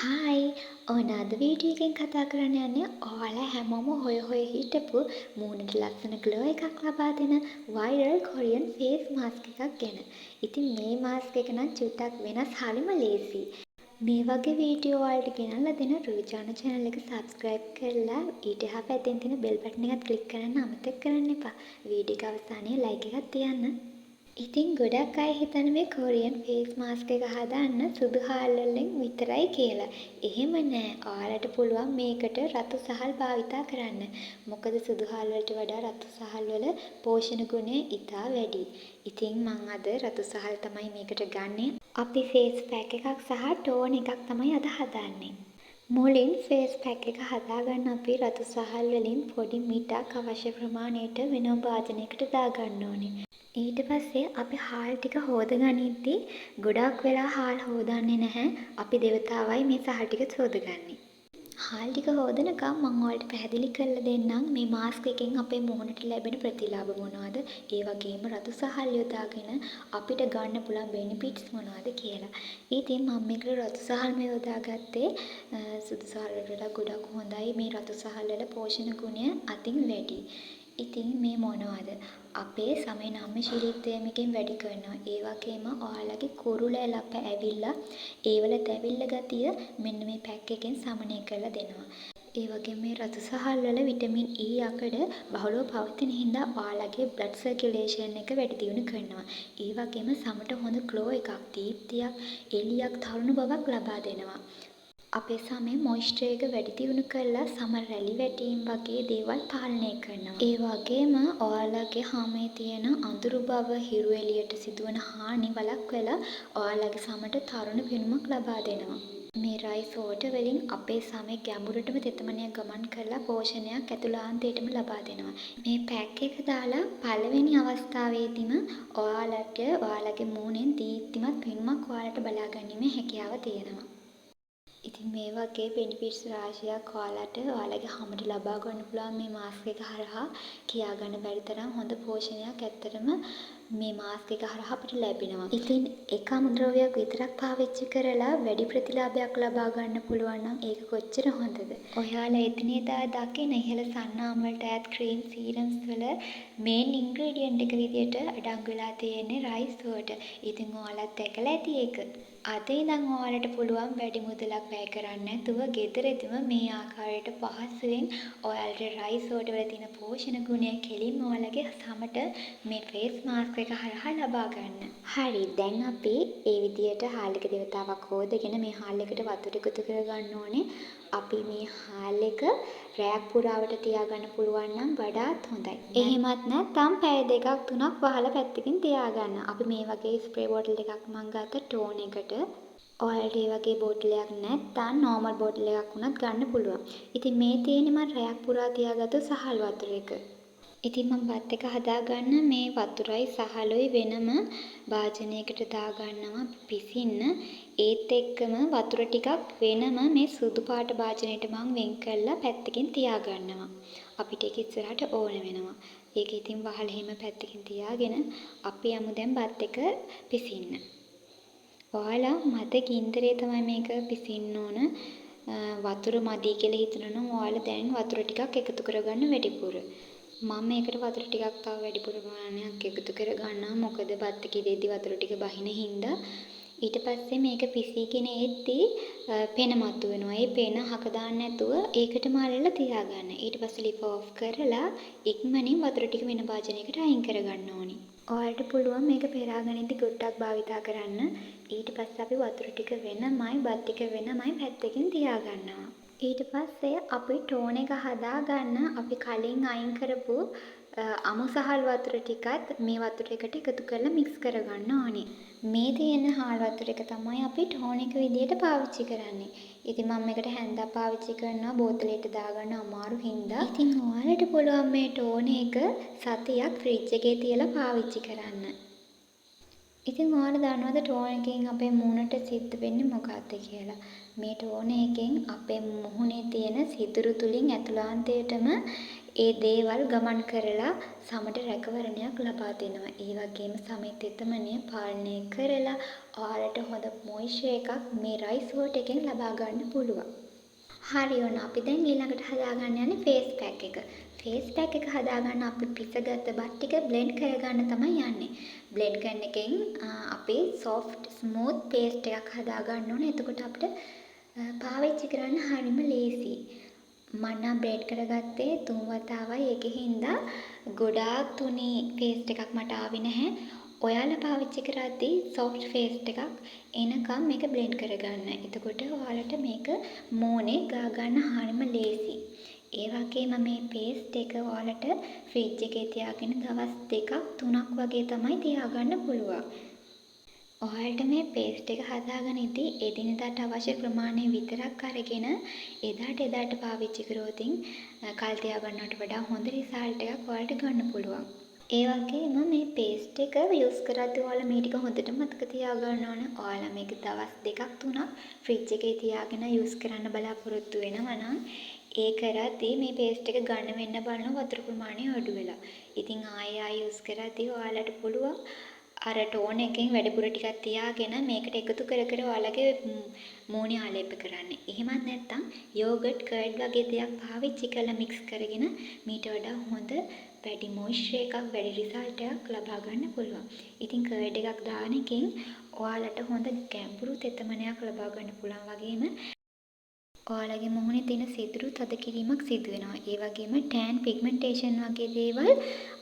Hi ඔන්න අද video එකෙන් කතා කරන්න යන්නේ ඔයාලා හැමෝම හොය හිටපු මූණට ලස්සන ග්ලෝ එකක් ලබා දෙන වයිරල් කොරියන් ෆේස් මාස්ක් එකක් ගැන. ඉතින් මේ මාස්ක් එක නම් චුට්ටක් වෙනස් හරිම ලේසි. මේ වගේ වීඩියෝ වලට ගෙනල්ලා දෙන රුවිචාන channel එක subscribe කරලා ඊට එහා පැත්තෙන් තියෙන bell button එකත් click කරන්න අමතක කරන්න එපා. වීඩියෝ එක අවසානයේ like එකක් තියන්න. ඉතින් ගොඩක් අය හිතන මේ කොරියන් ෆේස් මාස්ක් එක හදන්න සුදු හාල් වලින් විතරයි කියලා. එහෙම නෑ. ඔයාලට පුළුවන් මේකට රතු සහල් භාවිතා කරන්න. මොකද සුදු හාල් වලට වඩා රතු සහල් වල පෝෂණ ගුණය ඉතා වැඩි. ඉතින් මං අද රතු සහල් තමයි මේකට ගන්නෙ. අපි ෆේස් පැක් එකක් සහ ටෝන් එකක් තමයි අද හදන්නේ. මුලින් ෆේස් පැක් එක හදාගන්න අපි රතු සහල් වලින් පොඩි මිටක් අවශ්‍ය ප්‍රමාණයට වෙනම භාජනයකට දාගන්න ඕනේ. ඊට පස්සේ අපි හාල් ටික හොදගනිද්දි ගොඩක් වෙලා හාල් හොදන්නේ නැහැ. අපි දෙවතාවයි මේ සහල් ටික හොදගන්නේ. හාල් ටික හොදනකම් මම ඔයාලට පැහැදිලි කරලා දෙන්නම් මේ මාස්ක් එකෙන් අපේ මුහුණට ලැබෙන ප්‍රතිලාභ මොනවද? ඒ වගේම රතු සහල් යොදාගෙන අපිට ගන්න පුළුවන් බෙනිෆිට්ස් මොනවද කියලා. ඉතින් මම මේකට රතු සහල්ම යොදාගත්තේ සුදු සහල් වලට ගොඩක් හොඳයි. මේ රතු සහල් වල පෝෂණ ගුණය අතින් වැඩි. ඉතින් මේ මොනවද? අපේ සමනම්මශීලීත්වය මේකෙන් වැඩි කරනවා. ඒ වගේම ඔයාලගේ කුරුල ලප ඇවිල්ලා ඒවල තැවිල්ල ගතිය මෙන්න මේ පැක් එකෙන් සමනය කරලා දෙනවා. ඒ වගේම මේ රතු සහල් වල විටමින් E යකඩ බහුලව පවතින හින්දා ඔයාලගේ blood circulation එක වැඩි දියුණු කරනවා. ඒ වගේම සමට හොඳ ග්ලෝ එකක්, දීප්තියක්, එළියක්, තරුණ බවක් ලබා දෙනවා. අපේ සමේ මොයිස්චර් එක වැඩි දියුණු කරලා සම රැලි වැටීම් වගේ දේවල් පාලනය කරනවා. ඒ වගේම ඔයාලගේ හමේ තියෙන අඳුරු බව, හිරු එළියට සිදුවන හානි වළක්වලා ඔයාලගේ සමට තරුණ පෙනුමක් ලබා දෙනවා. මේ රයිස් වෝටර් වලින් අපේ සමේ ගැඹුරටම තෙතමනය ගමන් කරලා පෝෂණයක් ඇතුළාන්තයටම ලබා දෙනවා. මේ පැක් එක දාලා පළවෙනි අවස්ථාවේදීම ඔයාලගේ මූණෙන් දීප්තිමත් පෙනුමක් ඔයාලට බලාගැනීමේ හැකියාව තියෙනවා. ඉතින් මේ වගේ බෙනිෆිට්ස් රාශියක් ඔයාලගේ හමට ලබා ගන්න පුළුවන් මේ මාස්ක් එක හරහා කියා ගන්න බැරි තරම් හොඳ පෝෂණයක් ඇත්තටම මේ මාස්ක් එක හරහා අපිට ලැබෙනවා. ඉතින් එක අමුද්‍රව්‍යයක් විතරක් පාවිච්චි කරලා වැඩි ප්‍රතිලාභයක් ලබා ගන්න පුළුවන් නම් ඒක කොච්චර හොඳද? ඔයාලා එදිනෙදා දකින ඉහළ සන්නාම් වලට ඈත් ක්‍රීම් සීරම්ස් වල මේන් ඉන්ග්‍රීඩියන්ට් එක විදියට අඩංගු වෙලා තියෙන්නේ රයිස් වෝටර්. ඉතින් ඔයාලත් දැකලා ඇති ඒක. අද ඉඳන් ඔයාලට පුළුවන් වැඩි මුදලක් වැය කරන්නේ නැතුව ගෙදරදීම මේ ආකාරයට පහසුවෙන් ඔයාලට රයිස් වෝටර් වල තියෙන පෝෂණ ගුණය කෙලින්ම ඔයාලගේ සමට මේ ෆේස් මාස්ක් එක හරහා ලබා ගන්න. හරි. දැන් අපි ඒ විදියට හාල් එක දෙවතාවක් හොදගෙන මේ හාල් එකට වතුර එකතු කරගන්න ඕනේ. අපි මේ හාල් එක රැයක් පුරාවට තියාගන්න පුළුවන් නම් වඩාත් හොඳයි. එහෙමත් නැත්නම් පැය දෙකක් තුනක් වහලා පැත්තකින් තියාගන්න. අපි මේ වගේ ස්ප්‍රේ බෝටල් එකක් මං ගත්ත ටෝන් එකට. ඔයාලට ඒ වගේ බෝටලයක් නැත්නම් නෝමල් බෝටල් එකක් වුණත් ගන්න පුළුවන්. ඉතින් මේ තියෙන්නේ මම රැයක් පුරා තියාගත්තු සහල් වතුර එක. ඉතින් මම බත් එක හදාගන්න මේ වතුරයි සහලුයි වෙනම භාජනයකට දාගන්නවා පිසින්න. ඒත් එක්කම වතුර ටිකක් වෙනම මේ සුදු පාට භාජනයට මම වෙන් කරලා පැත්තකින් තියාගන්නවා. අපිට ඒක ඉස්සරහට ඕන වෙනවා. ඒක ඉතින් වහලා එහෙම පැත්තකින් තියාගෙන අපි යමු දැන් බත් එක පිසින්න. ඔයාලා මද ගින්දරේ තමයි මේක පිසින්න ඕන. වතුර මදි කියලා හිතනනම් ඔයාලා දැන් වතුර ටිකක් එකතු කරගන්න වැඩිපුර. මම මේකට වතුර ටිකක් තව වැඩිපුර ප්‍රමාණයක් එකතු කරගන්නවා. මොකද බත් එකේ දෙද්දි වතුර ටික බහින හින්දා. ඊට පස්සේ මේක පිසීගෙන එද්දී පෙන මතු වෙනවා. ඒ පෙන හක දාන්න නැතුව ඒකටම අල්ලලා තියාගන්න. ඊට පස්සේ ලිප් ඔෆ් කරලා ඉක්මනින් වතුර ටික වෙන භාජනයකට අයින් කරගන්න ඕනි. ඔයාලට පුළුවන් මේක පෙරාගනිද්දි ගොඩක් භාවිතා කරන්න. ඊට පස්සේ අපි වතුර ටික වෙනමයි බත් ටික වෙනමයි පැත්තකින් තියාගන්නවා. ඊට පස්සේ අපි ටෝන් එක හදාගන්න අපි කලින් අයින් කරපු අමු සහල් වතුර ටිකත් මේ වතුර එකට එකතු කරලා මික්ස් කරගන්න ඕනේ. මේ තියෙන හාල් වතුර එක තමයි අපි ටෝන් එක විදියට පාවිච්චි කරන්නේ. ඉතින් මම මේකට හැන්දා පාවිච්චි කරනවා බෝතලයට දාගන්න අමාරු හින්දා. ඉතින් ඔයාලට පුළුවන් මේ ටෝන් එක සතියක් ෆ්‍රිජ් එකේ තියලා පාවිච්චි කරන්න. ඉතින් ඔයාලා දන්නවද ටෝන් එකෙන් අපේ මූණට සිද්ධ වෙන්නේ මොකක්ද කියලා? මේ ටෝන් එකෙන් අපේ මුහුණේ තියෙන සිදුරු තුලින් ඇතුළාන්තයටම ඒ දේවල් ගමන් කරලා සමට රැකවරණයක් ලබා දෙනවා. ඒ වගේම සමේ තෙතමනය පාලනය කරලා ඔයාලට හොඳ මොයිස්චර් එකක් මේ රයිස් වෝටර් එකෙන් ලබා ගන්න පුළුවන්. හරි ඔන්න අපි දැන් ඊළඟට හදාගන්න යන්නේ ෆේස් පැක් එක. ෆේස් පැක් එක හදාගන්න අපි පිසගත්ත බත් ටික බ්ලෙන්ඩ් කරගන්න තමයි යන්නේ. බ්ලෙන්ඩ් කරන එකෙන් අපි සොෆ්ට් ස්මූත් පේස්ට් එකක් හදාගන්න ඕනේ. එතකොට අපිට පාවිච්චි කරන්න හරිම ලේසියි. මම නම් බ්ලෙන්ඩ් කරගත්තේ 3 වතාවයි. ඒකෙන් හින්දා ගොඩාක් තුනී පේස්ට් එකක් මට ආවේ නැහැ. ඔයාලා පාවිච්චි කරද්දී සොෆ්ට් පේස්ට් එකක් එනකම් මේක බ්ලෙන්ඩ් කරගන්න. එතකොට ඔයාලට මේක මූණේ ගා ගන්න හරිම ලේසියි. ඒ වගේම මේ පේස්ට් එක ඔයාලට ෆ්‍රිජ් එකේ තියාගෙන දවස් 2ක් 3ක් වගේ තමයි තියාගන්න පුළුවන්. ඔයාලට මේ පේස්ට් එක හදාගෙන ඉදී එදිනෙදාට අවශ්‍ය ප්‍රමාණය විතරක් අරගෙන එදාට පාවිච්චි කරොතින් කල් තියාගන්නවට වඩා හොඳ රිසල්ට් එකක් ඔයාලට ගන්න පුළුවන්. ඒ වගේම මේ පේස්ට් එක යූස් කරද්දී ඔයාලා මේ ටික හොඳට මතක තියාගන්න ඕන. ඔයාලා මේක දවස් 2ක් 3ක් ෆ්‍රිජ් එකේ තියාගෙන යූස් කරන්න බලාපොරොත්තු වෙනවා නම් ඒ කරද්දී මේ පේස්ට් එක ගන්න වෙන්න බලන වතුර ප්‍රමාණය අඩු වෙලා. ඉතින් ආයෙ යූස් කරද්දී ඔයාලට පුළුවන් අර ටෝන් එකෙන් වැඩිපුර ටිකක් තියාගෙන මේකට එකතු කර කර ඔයාලගේ මූණේ ආලේප කරන්න. එහෙමත් නැත්නම් යෝගට් කර්ඩ් වගේ දෙයක් පාවිච්චි කරලා මික්ස් කරගෙන මීට වඩා හොඳ වැඩි මොයිස්චර් එකක් වැඩි රිසල්ට් එකක් ලබා ගන්න පුළුවන්. ඉතින් කර්ඩ් එකක් දාන එකෙන් ඔයාලට හොඳ ගැඹුරු තෙතමනයක් ලබා ගන්න පුළුවන්. වගේම ඔයාලගේ මුහුණේ තියෙන සිදුරු තද කිරීමක් සිදු වෙනවා. ඒ වගේම ටෑන් පිග්මන්ටේෂන් වගේ දේවල්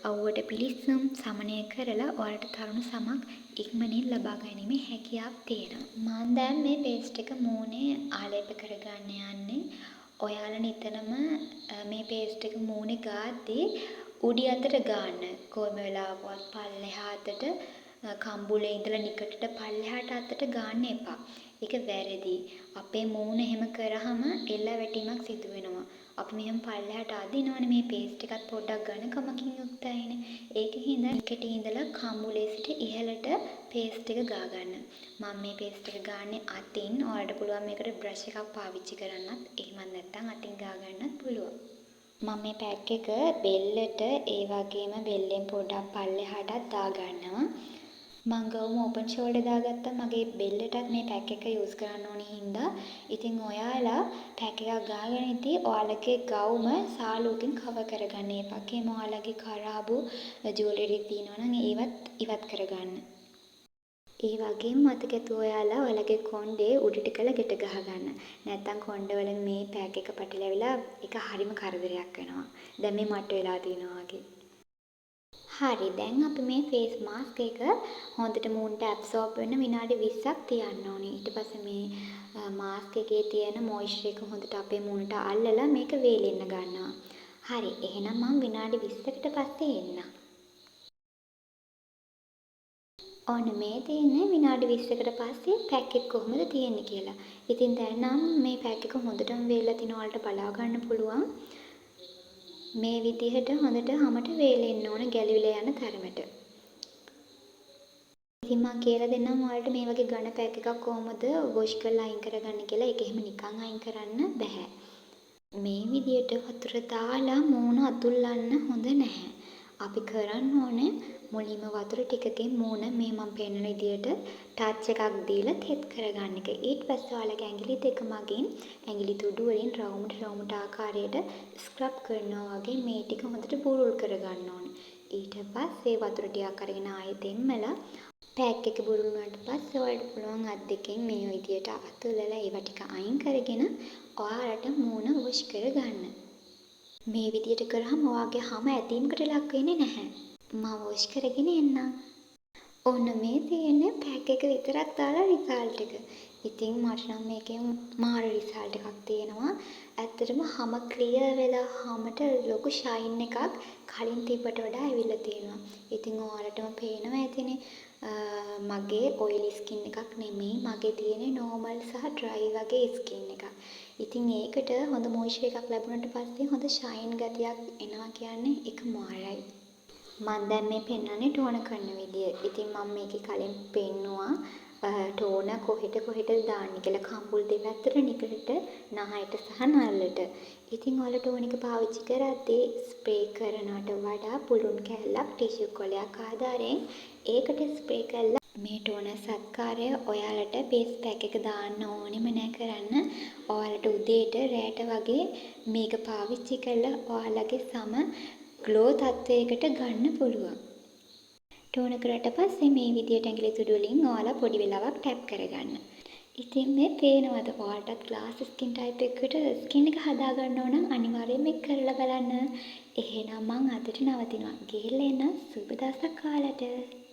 අවුවට පිලිස්සම් සමනය කරලා ඔයාලට තරුණ සමක් ඉක්මනින් ලබා ගැනීමේ හැකියාවක් තියෙනවා. මම දැන් මේ පේස්ට් එක මූණේ ආලේප කරගන්න යන්නේ. ඔයාලා නිතරම මේ පේස්ට් එක මූණේ ගාද්දී උඩි අතට ගන්න. කොහොම වෙලාවකවත් පල්ලෙහා අතට කම්බුලේ ඉඳලා නිකටට පල්ලෙහාට අතට ගන්න එපා. ඒක වැරදි. අපේ මූණ එහෙම කරාම එල්ල වැටීමක් සිදු වෙනවා. අපි මෙහෙම පල්ලෙහාට අදිනවනේ මේ පේස්ට් එකත් පොඩ්ඩක් ගන්න කමකින් යුක්තයිනේ. ඒකෙන් හින්දා නිකට ඉඳලා කම්බුලේ සිට ඉහළට පේස්ට් එක ගා ගන්න. මම මේ පේස්ට් එක ගාන්නේ අතින්. ඔයාලට පුළුවන් මේකට බ්‍රෂ් එකක් පාවිච්චි කරන්නත්. එහෙමත් නැත්නම් අතින් ගා ගන්නත් පුළුවන්. මම මේ පැක් එක බෙල්ලට ඒ වගේම බෙල්ලෙන් පොඩ්ඩක් පල්ලෙහාටත් දා ගන්නවා. මම ගවුම ඕපන් ෂෝල්ඩර් දාගත්තා. මගේ බෙල්ලටත් මේ පැක් එක යූස් කරන්න ඕනේ හින්දා. ඉතින් ඔයාලා පැක් එකක් ගාගෙන ඉදී ඔයාලගේ ගවුම සාලුවකින් කවර් කරගන්න. ඒ වගේම ඔයාලගේ කරාබු ජුවලරි තියෙනවා නම් ඒවත් ඉවත් කරගන්න. ඒ වගේම මතක ඇතුව ඔයාලා ඔයාලගේ කොණ්ඩේ උඩට කළ ගැට ගහගන්න. නැත්තම් කොණ්ඩවල මේ පැක් එක පැටලෙවිලා ඒක හරිම කරදරයක් වෙනවා. දැන් මේ මට වෙලා තියෙනවා වගේ. හරි දැන් අපි මේ ෆේස් මාස්ක් එක හොඳට මූණට ඇබ්සෝබ් වෙන විනාඩි 20ක් තියන්න ඕනේ. ඊට පස්සේ මේ මාස්ක් එකේ තියෙන මොයිස්චර් එක හොඳට අපේ මූණට අල්ලලා මේක වේලෙන්න ගන්නවා. හරි එහෙනම් මම විනාඩි 20කට පස්සේ එන්නම්. ඔන්න මේ තියෙන්නේ විනාඩි 20කට පස්සේ පැක් එක කොහොමද තියෙන්නේ කියලා. ඉතින් දැන් නම් මේ පැක් එක හොඳටම වේලලා තින වලට බලා ගන්න පුළුවන්. මේ විදිහට හොඳට හැමට වේලෙන්න ඕන ගැලවිලා යන තරමට. ඉතින් මම කියලා දෙන්නම් ඔයාලට මේ වගේ ඝන පැක් එකක් කොහොමද වොෂ් කරලා අයින් කරගන්න කියලා. ඒක එහෙම නිකන් අයින් කරන්න බෑ. මේ විදිහට වතුර දාලා මූණ අතුල්ලන්න හොඳ නැහැ. අපි කරන්න ඕනේ මුලින්ම වතුර ටිකකින් මූණ මේ මම පෙන්නන විදිහට ටච් එකක් දීලා තෙත් කරගන්න එක. ඊට පස්සේ ඔයාලගේ ඇඟිලි දෙක මගින් ඇඟිලි තුඩු වලින් රවුමට ආකාරයට ස්ක්‍රබ් කරනවා වගේ මේ ටික හොඳට බුරුල් කරගන්න ඕනේ. ඊට පස්සේ වතුර ටිකක් අරගෙන ආයෙත් එම්මලා පැක් එක බුරුල් වුණාට පස්සේ ඔයාලට පුළුවන් අත් දෙකෙන් මේ විදිහට අතුල්ලලා ඒවා ටික අයින් කරගෙන ඔයාලට මූණ වොෂ් කරගන්න. මේ විදිහට කරාම ඔයාගේ හැම ඇදීමකට ලක් වෙන්නේ නැහැ. මම වොෂ් කරගෙන එන්නම්. ඔන්න මේ තියෙන්නේ පැක් එක විතරක් දාලා රිසල්ට් එක. ඉතින් මට නම් මේකෙන් මාර රිසල්ට් එකක් තියෙනවා. ඇත්තටම හැම ක්ලියර් වෙලා හැමට ලොකු ෂයින් එකක් කලින් තිබ්බට වඩා ඇවිල්ලා තියෙනවා. ඉතින් ඔයාලටම පේනවා ඇතිනේ මගේ ඔයිලි ස්කින් එකක් නෙමෙයි. මගේ තියෙන්නේ නෝමල් සහ ඩ්‍රයි වගේ ස්කින් එකක්. ඉතින් ඒකට හොඳ මොයිස්චර් එකක් ලැබුණාට පස්සේ හොඳ ෂයින් ගතියක් එනවා කියන්නේ ඒක මාරයි. මම දැන් මේ පෙන්වන්නේ ටෝන කරන විදිය. ඉතින් මම මේකේ කලින් පෙන්නුවා ටෝන කොහෙට දාන්න කියලා කම්බුල් දෙපැත්තට නිකලට නහයට සහ නළලට. ඉතින් ඔයාලා ටෝන එක පාවිච්චි කරද්දී ස්ප්‍රේ කරනවට වඩා පුළුන් කෑල්ලක් ටිෂු කොලයක් ආධාරයෙන් ඒකට ස්ප්‍රේ කරලා මේ ටෝනර් සත්කාරය ඔයාලට ෆේස් පැක් එක දාන්න ඕනෙම නෑ කරන්න. ඔයාලට උදේට රෑට වගේ මේක පාවිච්චි කරලා ඔයාලගේ සම ග්ලෝ තත්වයකට ගන්න පුළුවන්. ටෝන කරාට පස්සේ මේ විදියට ඇඟිලි තුඩු වලින් ඔයාලා පොඩි වෙලාවක් ටැප් කරගන්න. ඉතින් මේ පේනවද ඔයාලටත් ග්ලාස් ස්කින් ටයිප් එකකට ස්කින් එක හදාගන්න ඕන නම් අනිවාර්යයෙන් මේක කරලා බලන්න. එහෙනම් මං අදට නවතිනවා. ගිහිල්ලා එන්න සුබ දවසක් ඔයාලට.